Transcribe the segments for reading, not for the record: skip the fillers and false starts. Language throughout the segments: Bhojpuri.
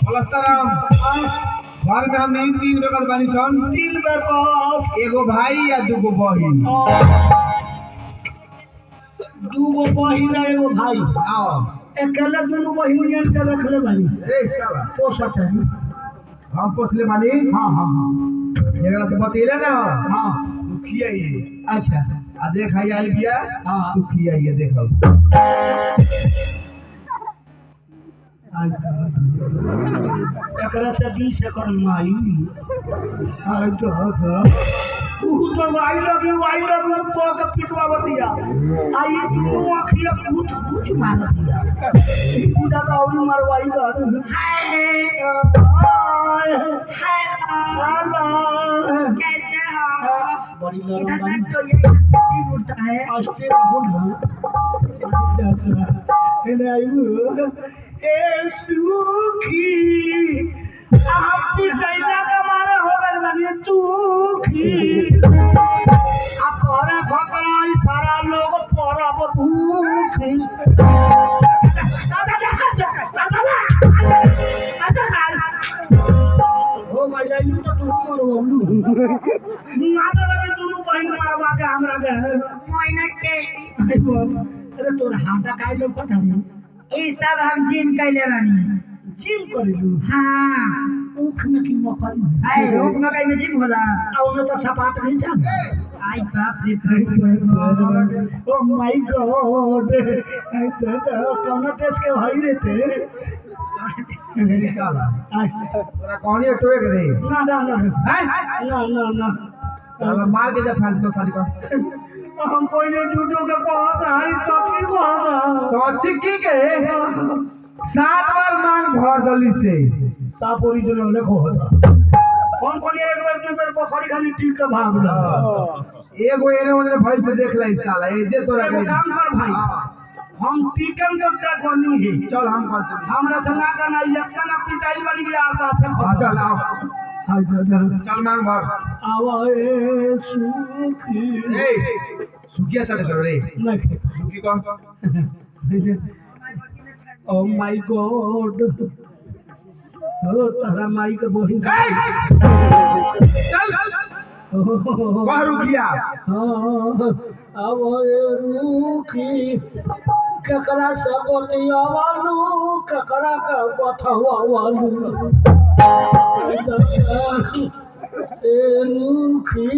पलस्तराम घर में हम तीन बेकत बानी सन। तीन बेकत एगो भाई या दूगो बहिन। दूगो बहिन एगो भाई। आओ अकेले दोनों बहिनियन के रखले बानी। ए साला पोसत है। हम पोसले बानी। हाँ हाँ हाँ एकरा से बतेले ना। हाँ तू खियाइए। अच्छा आ देख आई आइल बिया। हाँ तू खियाइए देखो। एकरा से 20 एकड़ माई। आई तो आई लव यू को के पिटवा बतिया। आई तू आखिया कुछ कुछ मार दिया। पूजा का और मरवाई कर। कैसे हो? बड़ी इधर नरम तो ये जल्दी उठता है। आस्ते बोल इन्हें आयु ए सुखी आपकी सैना का मारा हो गए बनी सुखी आप और खतरा सारा लोग परा भूखी ओ भैया यू तो तू मरो माता लगे दोनों बहन मारवा के हमरा के मोइना के अरे तोर हाथा काहे लोग पता नहीं ई सब हम जिम कैले बानी। जिम करेलू हाँ ऊख में की मकई आई रोक मकई में जिम होला। और में तो सपाट नहीं था आई बाप रे ओ माय गॉड ऐसे तो कौन देश के भाई रहते साला तोरा कौन ये टोए करे। ना ना ना हैं ना ना ना साला मार के जा फांसी तो खाली का। हम कोई ने जूटो का कहा है सच्ची को है सच्ची की के 7 बार मांग भर दली से ताप ओरिजिनल लिखो होता कौन कौन एक बार दो बार पोखरी खाली टीक के भाग ला एगो एने ओने भाई से देख ले साला ए जे तोरा एगो काम कर भाई हम टीकन के तक बनी है चल हम करते हैं। हमरा संगा का ना यक्का ना पिटाई बनी गया आरता से हाँ, चल आओ हाय दादा चल मांग भर। आवे सुखी ए सुखिया साले कर रे नहीं सुखी कौन। ओ माय गॉड ओ तारा माई के बहिन चल कह रुकिया। अब रूखी ककरा से बतिया वालू ककरा का बथवा वालू ए रूखी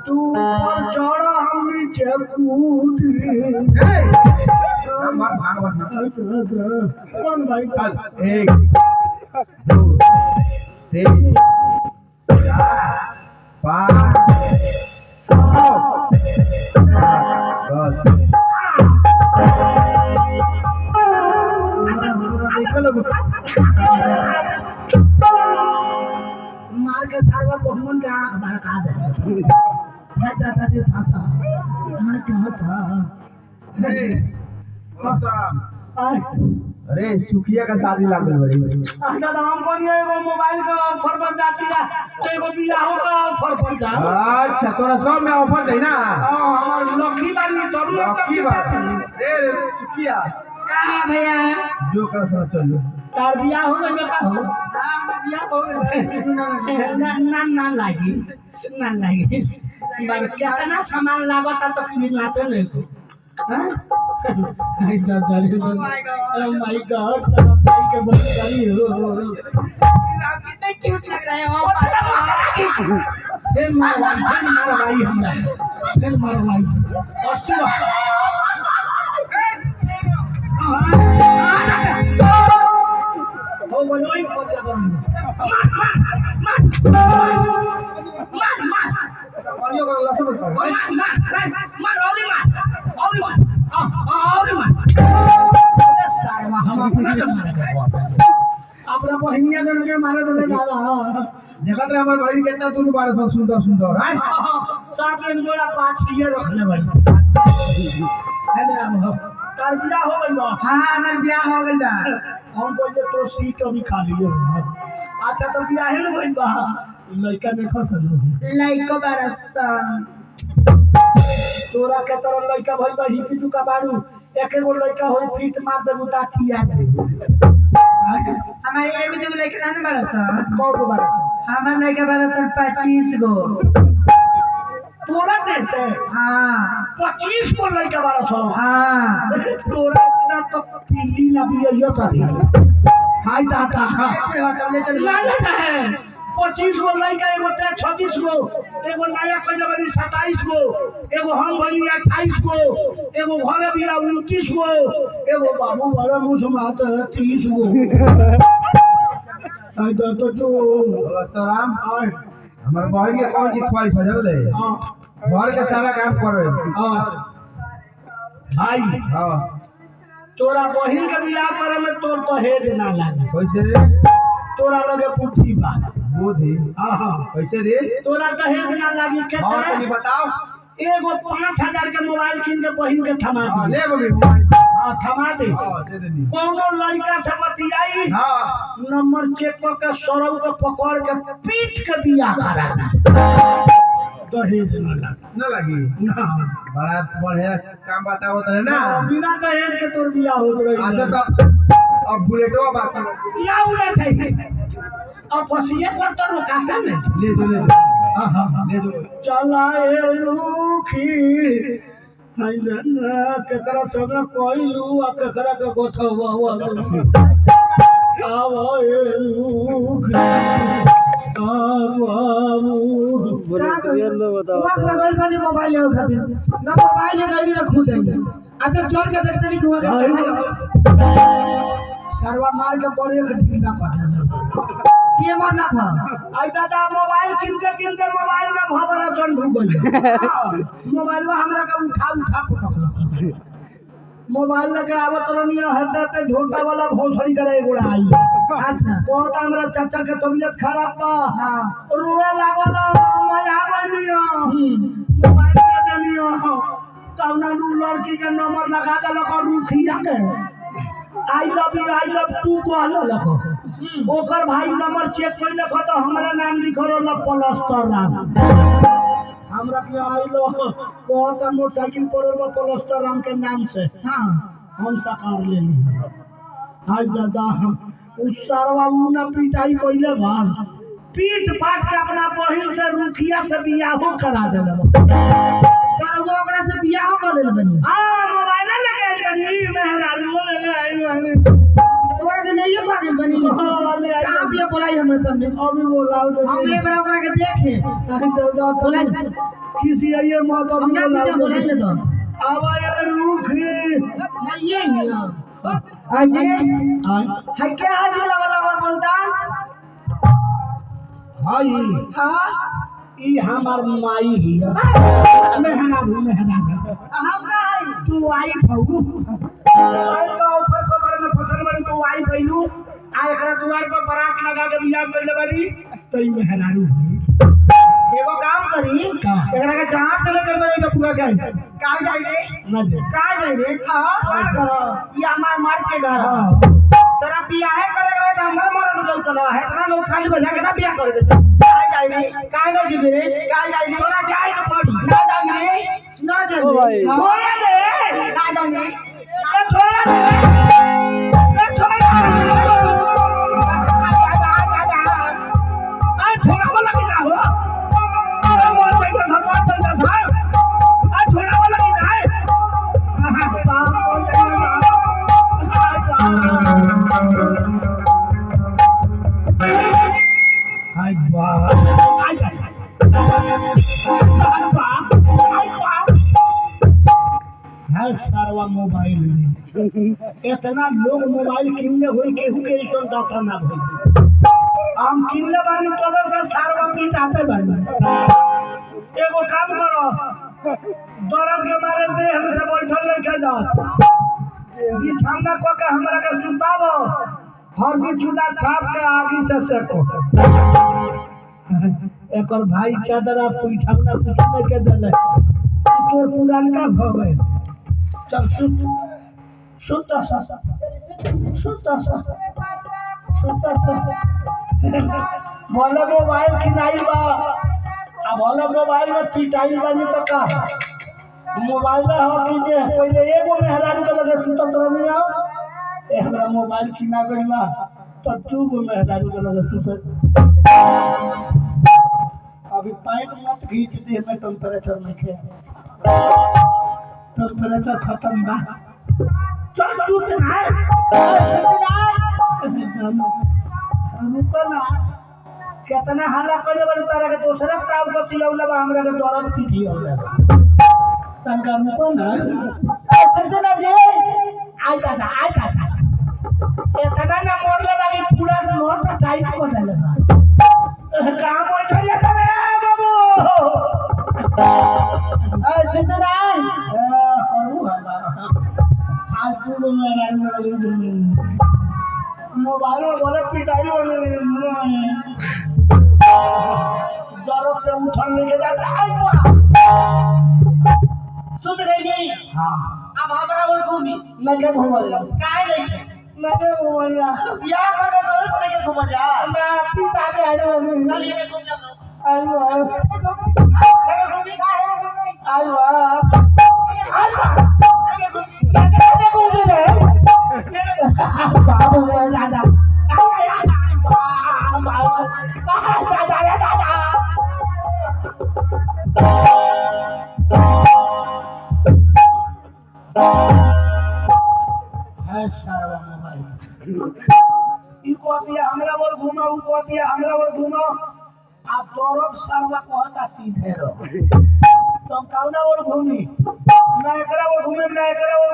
तू पर चढ़ा हम नीचे कूद कौन भाई चल 1 2 3 4 5 मार के सारा बहुमन का आंख भड़का दे था अरे सुखिया का शादी लाग गई बड़ी। दादा हम बनिए एगो मोबाइल का ऑफर बन जाती है तो एगो बियाह का ऑफर बन जा। अच्छा तोरा सब में ऑफर दे ना। हमार लकी बानी तो लकी बात रे सुखिया कहाँ भैया जो कर सो चल तार बियाह हो गइल का हो बियाह हो गइल ना लागी बार कितना सामान लागत तो किन लाते नहीं को हां आई दादा रे ओ माय गॉड तेरा भाई के बच्ची हो कितने क्यूट लग रहे हो। फिर मारवाई हमरा फिर मारवाई अच्छा ओ बोलोई पहुंच पानियो का लसन कर अपना बहिनिया के मारे दे दादा देखत रे हमर भाई कितना तू बारे सब सुंदर सुंदर हैं। साथ में जोड़ा 5 किलो रखले भाई है ना हम तार बियाह हो गइल बा। हाँ हमार बियाह हो गइल बा। हम बोले तो सीट अभी खाली है। अच्छा तो बियाह है ना भाई बा लड़का ने खसल लइको बरसन तोरा के तरह लड़का भाई बा हिपी टुका बारू एक एगो लड़का हो फिट मार दे गुटा खिया दे हमारे ये भी तो लड़के ना बड़ा सन कौन को बारे हमार लड़का बड़ा सन 25 गो तोरा कैसे हाँ 25 को लड़का बारा सौ हाँ तोरा इतना तो पीली ना भी ये सारी हाय दादा हां ना ना है 25 गो लड़का एगो 26 गो एगो नया कइले बनी 27 गो एगो हम बनी 28 गो एगो घरे बिया 29 गो एगो बाबू बड़ा मुंह मात 30 गो हाय दादा जो तो राम हमारे बहन के कौन चीज ख्वाहिश बजाओ ले हां घर के सारा काम करे हां भाई हां तोरा बहिन के बियाह करे में तोर दहेज ना लागे कैसे रे तोरा लगे बुद्धि बा बुद्धि हां कैसे रे तोरा दहेज ना लागी हां केते तनी बताओ एगो 5000 के मोबाइल किन के बहिन के थमा हां दे ले बबी मोबाइल हां थमा दे हां दे देनी कोनो लड़का से बतियाई हां नंबर चेक कर के सौरव को पकड़ के पीट के बियाह करा दहेज ना लागी ना लगी ना बड़ा बढ़िया काम बताओ तो है ना बिना दहेज के तोर बियाह हो रही अच्छा तो अब बुलेटो बाकी ना उड़े थे अब फसिए पर तो रुकाता नहीं ले दो ले दो चलाए रूखी हाइना केकरा संगे कोइलू आ केकरा के गोठवा आवे रूखी मोबाइल ले खातिर ना मोबाइल ले गई ना खुद है अच्छा चल के देखते नहीं हुआ सरवा मार के पर एक ढीला पटा ये मारना था आई दादा मोबाइल किनते मोबाइल में भवरा जन ढूंढ गई मोबाइल में हमरा का उठा पटक मोबाइल लेके आवत रहनी हद पे झोटा वाला भोसड़ी करे गोड़ा आई अच्छा बहुत हमरा चाचा के तबीयत खराब बा हाँ रोए लागल मजा बनियो मोबाइल में देनियो तब ना दू लड़की के नंबर लगा देलक और रुखिया के आई लव टू कहल लख ओकर भाई नंबर चेक कर लख तो हमरा नाम लिखल रहल प्लस्टर राम हमरा के आई लो कहत मोटरसाइकिल पर रहल प्लस्टर राम के नाम से हाँ हम सकार लेली हाय दादा उस सरवा मुना पिटाई कइले भान पीट पाट के अपना बहिन से रुखिया से बियाहो करा देले पर वो ओकरा से बियाह कर देल बनी हां मोबाइल लगे गनी मेहरारू ले आई ओकरा के नहीं पागल बनी कहां पे बोलाई हमें तुमने अभी बोलाओ हम एक बार ओकरा के देखे बोलाई किसी आइए मत अभी हमने बोलाई ले तो आवा यार रुखी ये ही अजय है क्या हाजिर वाला बोलता हाय हाँ ई हमार माई ही मेहरारू हम का है तू आई भऊ आई का ऊपर कमर में फसल बड़ी तू आई भइलू आ एकरा दुआर पर बरात लगा के बियाह कइले बानी तई मेहरारू एगो काम करी एकरा के जहां से लेकर बनेगा पूरा जाए का जाई रे ना दे का जाई रे हां ये हमार मार के घर तेरा बियाह करे गए तो हमरा मरद लोग चलो है इतना लोग खाली बजा के ना बियाह कर देते का जाई रे का ना जीवे रे का जाई रे तोरा जाए तो पड़ी ना जाई रे ना जाई ओ भाई। छोड़ दे ना जाई रे अरे छोड़ दे अरे छोड़ दे आ थोड़ा वाला की ना हो अरे मोर पे तो भगवान चल जा आ थोड़ा वाला की ना है पाप बोल हाय वाह हाय हाय सारवा मोबाइल इतना लोग मोबाइल किनले होई केहू के इसन दाता ना भई हम किनले बानी तबे से सारवा पीट आते बानी एगो काम करो दर्द के मारे देह में से बैठल लेके जाओ बिछाना को के हमरा के सुतावो हरदी चूड़ा छाप के आगी से सेको एकर भाई चादरा पुइठावना कुछ नहीं के देले तोर पुरानका भ गए चल सुत भले मोबाइल खिनाई बा अब भले मोबाइल में पिटाई बानी तो का मोबाइल हो कि जे पहले एगो मेहरारू के लगे सुतत रहनी आओ ए हमरा मोबाइल खिना गइल बा तो तू को मेहरारू को लगा सुते अभी पैंट मत खींच दे में टेम्परेचर में खे टेम्परेचर खत्म बा चल तू के ना रुको ना कितना हल्ला करे बड़ी तरह के दूसरा काम को चिलौला बा हमरा के दर्द पीठी हो गया तनका रुको ना सजना जी आई दादा इतना ना मोरले बाकी पूरा नोट टाइट को देले बा काम बैठल तबे बाबू सजना करू हल्ला आज तू मेरा मोबाइल में बोले पिटाई बोले जरूरत से उठने के जाता सुध गई हाँ अब हमारा वो घूमी मैं क्या घूम रहा काहे नहीं मैं क्या घूम रहा यार मैं रोज नहीं घूम जा मैं पिता के आए हो चल ये घूम जा आइयो मैं घूमी काहे आइयो बाबू रे दादा हमरा बोल घुमा उ कोतिया हमरा बोल घुमा आप दौरब सरवा कहता सीधे रहो तुम कौना बोल घूमी ना एकरा बोल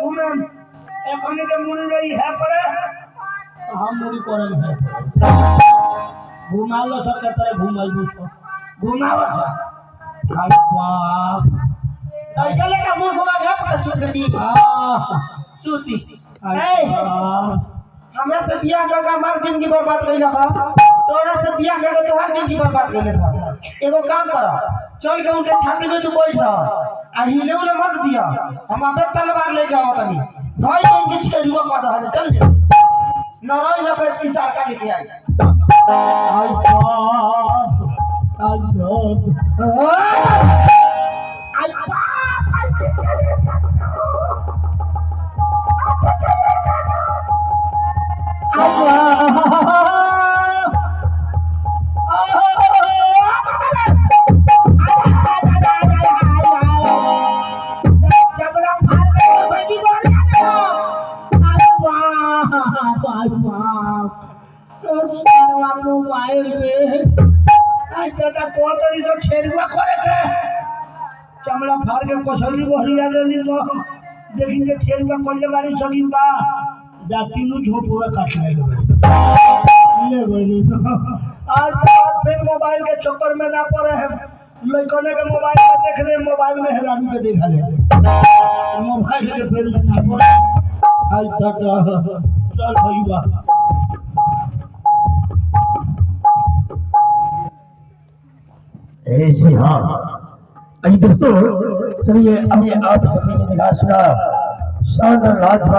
घूमे एखनी के मुड़ी रही है पड़े तो हम मुड़ी करल है घुमालो सब के तरह घुमाई बुझो घुमावा हाय बाप चले का मुंह घुमा के पड़े सुती सुती हमरा से बियाह कर के हमार जिंदगी बर्बाद कइला बा तोरा से बियाह कर के तोहार जिंदगी बर्बाद कइले था एगो काम कर चल के उनके छाती में तू बैठ आ हिले उले मत दिया हम अबे तलवार ले जाओ तनी भाई तो इनके छेड़ुआ कर दे चल जा न रोई न पे की सरकार लेके आई आई चमड़ा फाड़ के कसली बहरिया देली तो देखी जे छेड़ुआ कोले बारी सगी बा जा तीनों झोपवे काट ले गई आज बात फिर मोबाइल के चक्कर में ना पड़े है लड़कने के मोबाइल में देख ले मोबाइल में हैरानी के देखा ले मोबाइल के फिर में ना पड़े आज तक चल भई बा जी हाँ दोस्तों चलिए अभी आप सभी ने देखा सुना शानदार लाजवाब